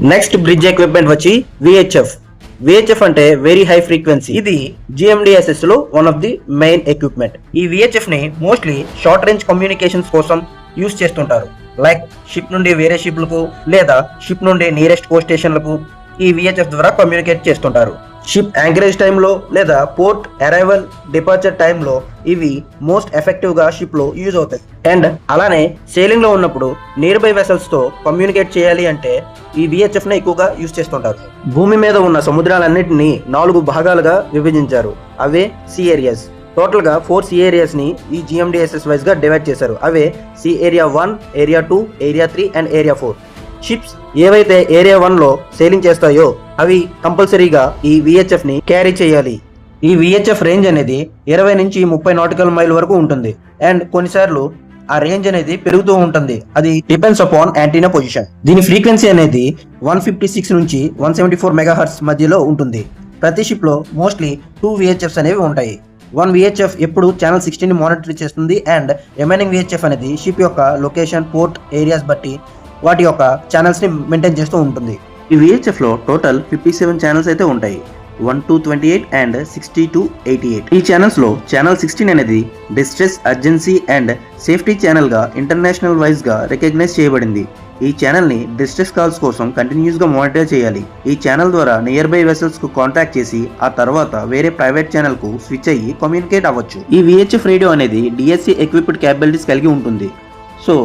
Next bridge equipment వచ్చి VHF. VHF అంటే very high frequency. ఇది GMDSS లో one of the main equipment. ఈ విహెచ్ఎఫ్ ని మోస్ట్లీ షార్ట్ రేంజ్ కమ్యూనికేషన్స్ కోసం యూస్ చేస్తుంటారు. లైక్ షిప్ నుండి వేరే షిప్లకు లేదా షిప్ నుండి నియరెస్ట్ కో స్టేషన్లకు ఈ విహెచ్ఎఫ్ ద్వారా కమ్యూనికేట్ చేస్తుంటారు. షిప్ యాంకరేజ్ టైంలో లేదా పోర్ట్ అరైవల్ డిపార్చర్ టైంలో ఇవి మోస్ట్ ఎఫెక్టివ్ గా షిప్ లో యూజ్ అవుతాయి. అండ్ అలానే సేలింగ్ లో ఉన్నప్పుడు నియర్ బై వెసల్స్ తో కమ్యూనికేట్ చేయాలి అంటే ఈ విహెచ్ఎఫ్ ని ఎక్కువగా యూజ్ చేస్తుంటారు. భూమి మీద ఉన్న సముద్రాలన్నింటినీ 4 భాగాలుగా విభజించారు. అవే సీ ఏరియాస్. టోటల్ గా 4 సీ ఏరియాస్ ని ఈ GMDSS వైజ్ గా డివైడ్ చేశారు. అవే sea area 1, area 2, area 3 and area 4. Ships ఏవైతే ఏరియా 1 లో సేలింగ్ చేస్తాయో అవి కంపల్సరీగా ఈ విహెచ్ఎఫ్ ని క్యారీ చేయాలి. ఈ విహెచ్ఎఫ్ రేంజ్ అనేది 20 నుంచి 30 నాటికల్ మైల్ వరకు ఉంటుంది. అండ్ కొన్నిసార్లు ఆ రేంజ్ అనేది పెరుగుతూ ఉంటుంది. అది డిపెండ్స్ అపాన్ యాంటీనా పొజిషన్. దీని ఫ్రీక్వెన్సీ అనేది 156 నుంచి 174 మెగాహర్ట్జ్ మధ్యలో ఉంటుంది. ప్రతి షిప్ లో మోస్ట్లీ 2 విహెచ్ఎఫ్స్ అనేవి ఉంటాయి. 1 విహెచ్ఎఫ్ ఎప్పుడు ఛానల్ 16 ని మానిటర్ చేస్తుంది. అండ్ రిమైనింగ్ విహెచ్ఎఫ్ అనేది షిప్ యొక్క లొకేషన్, పోర్ట్ ఏరియాస్ బట్టి వాటి యొక్క ఛానల్స్ ని మెయింటైన్ చేస్తూ ఉంటుంది. ఈ విహెచ్ఎఫ్ లో టోటల్ 57 ఛానల్స్ అయితే ఉంటాయి. 1 to 28 అండ్ 60 to 88. ఈ ఛానల్స్ లో ఛానల్ 16 అనేది distress, urgency and safety channel గా ఇంటర్నేషనల్ వైజ్ గా రికగ్నైజ్ చేయబడింది. ఈ ఛానల్ ని డిస్ట్రెస్ కాల్స్ కోసం కంటిన్యూస్ గా మానిటర్ చేయాలి. ఈ ఛానల్ ద్వారా నియర్ బై వెసల్స్ కు కాంటాక్ట్ చేసి ఆ తర్వాత వేరే ప్రైవేట్ ఛానల్ కు స్విచ్ అయ్యి కమ్యూనికేట్ అవ్వచ్చు. ఈ విహెచ్ఎఫ్ రేడియో అనేది DSC ఎక్విప్డ్ క్యాపబిలిటీస్ కలిగి ఉంటుంది. సో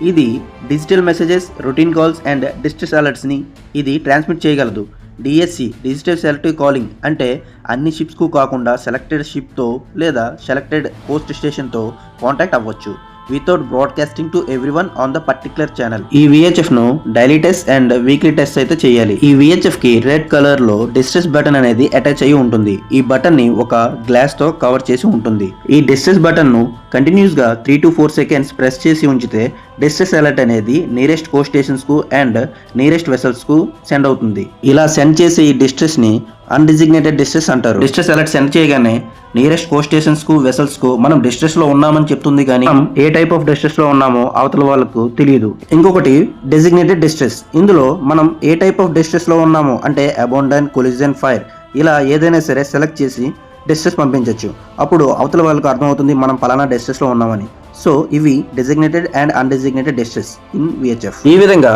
ఇది digital messages, routine calls and distress alerts ని ఇది ట్రాన్స్మిట్ చేయగలదు. DSC డిజిటల్ సెలెక్టివ్ కాలింగ్ అంటే అన్ని షిప్స్ కు కాకుండా సెలెక్టెడ్ షిప్ తో లేదా సెలెక్టెడ్ కోస్ట్ స్టేషన్ తో కాంటాక్ట్ అవ్వచ్చు without broadcasting to everyone on the particular channel. ఈ విహెచ్ఎఫ్ ను daily test and weekly test అయితే చేయాలి. ఈ విహెచ్ఎఫ్ కి రెడ్ కలర్ లో డిస్ట్రెస్ బటన్ అనేది అటాచ్ అయ్యి ఉంటుంది. ఈ బటన్ ని ఒక గ్లాస్ తో కవర్ చేసి ఉంటుంది. ఈ డిస్ట్రెస్ బటన్ ను కంటిన్యూస్ గా 3 to 4 సెకండ్స్ ప్రెస్ చేసి ఉంచితే డిస్ట్రెస్ అలర్ట్ అనేది నియరెస్ట్ కో స్టేషన్స్ కు అండ్ నియరెస్ట్ వెసల్స్ కు సెండ్ అవుతుంది. ఇలా సెండ్ చేసే ఈ డిస్ట్రెస్ ని అన్డిజిగ్నేటెడ్ డిస్ట్రెస్ అంటారు. డిస్ట్రెస్ అలర్ట్ సెండ్ చేయగానే నియరెస్ట్ కో స్టేషన్స్ కు వెసల్స్ కు మనం డిస్ట్రెస్ లో ఉన్నామని చెప్తుంది, కానీ మనం ఏ టైప్ ఆఫ్ డిస్ట్రెస్ లో ఉన్నామో అవతల వాళ్ళకు తెలియదు. ఇంకొకటి డెసిగ్నేటెడ్ డిస్ట్రెస్. ఇందులో మనం ఏ టైప్ ఆఫ్ డిస్ట్రెస్ లో ఉన్నామో అంటే అబాండన్, కొలిజన్, ఫైర్ ఇలా ఏదైనా సరే సెలెక్ట్ చేసి డిస్ట్రెస్ పంపించవచ్చు. అప్పుడు అవతల వాళ్ళకు అర్థమవుతుంది మనం పలానా డిస్ట్రెస్ లో ఉన్నామని. సో ఇవి designated and undesignated distress in VHF. ఈ విధంగా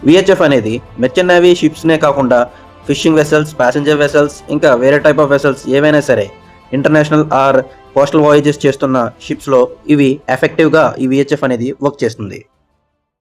విహెచ్ఎఫ్ అనేది మెర్చెంట్ నేవీ షిప్స్ నే కాకుండా ఫిషింగ్ వెసల్స్, ప్యాసింజర్ వెసల్స్, ఇంకా వేరే టైప్ ఆఫ్ వెసల్స్ ఏవైనా సరే ఇంటర్నేషనల్ ఆర్ కోస్టల్ వాయేజెస్ చేస్తున్న షిప్స్ లో ఇవి ఎఫెక్టివ్ గా ఈ విహెచ్ఎఫ్ అనేది వర్క్ చేస్తుంది.